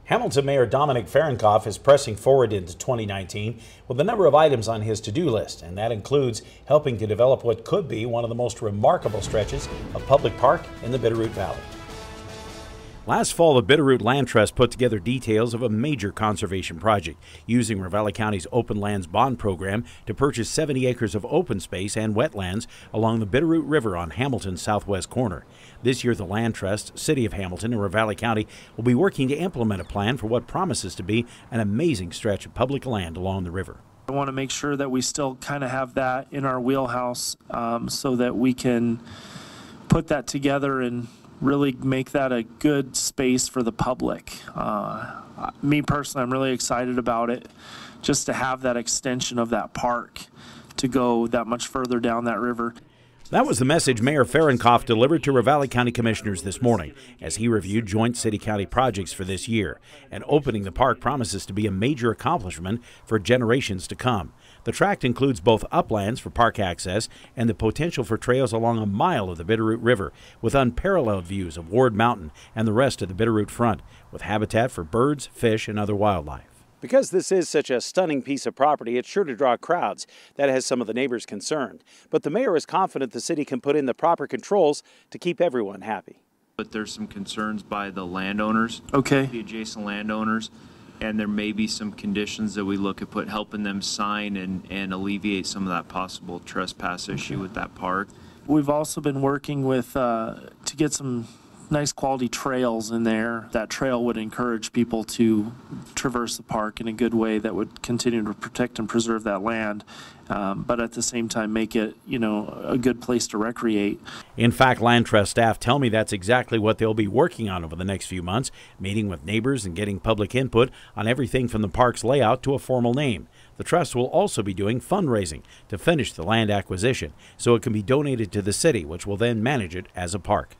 Hamilton Mayor Dominic Fahrenkopf is pressing forward into 2019 with a number of items on his to-do list, and that includes helping to develop what could be one of the most remarkable stretches of public park in the Bitterroot Valley. Last fall, the Bitterroot Land Trust put together details of a major conservation project using Ravalli County's Open Lands Bond Program to purchase 70 acres of open space and wetlands along the Bitterroot River on Hamilton's southwest corner. This year, the Land Trust, City of Hamilton, and Ravalli County will be working to implement a plan for what promises to be an amazing stretch of public land along the river. I want to make sure that we still kind of have that in our wheelhouse so that we can put that together and really make that a good space for the public. Me personally, I'm really excited about it, just to have that extension of that park to go that much further down that river. That was the message Mayor Fahrenkopf delivered to Ravalli County Commissioners this morning as he reviewed joint city-county projects for this year. And opening the park promises to be a major accomplishment for generations to come. The tract includes both uplands for park access and the potential for trails along a mile of the Bitterroot River with unparalleled views of Ward Mountain and the rest of the Bitterroot Front with habitat for birds, fish, and other wildlife. Because this is such a stunning piece of property, it's sure to draw crowds. That has some of the neighbors concerned. But the mayor is confident the city can put in the proper controls to keep everyone happy. But there's some concerns by the landowners, the adjacent landowners, and there may be some conditions that we look at helping them sign and alleviate some of that possible trespass issue with that park. We've also been working with to get some nice quality trails in there. That trail would encourage people to traverse the park in a good way that would continue to protect and preserve that land, but at the same time make it, a good place to recreate. In fact, Land Trust staff tell me that's exactly what they'll be working on over the next few months, meeting with neighbors and getting public input on everything from the park's layout to a formal name. The trust will also be doing fundraising to finish the land acquisition so it can be donated to the city, which will then manage it as a park.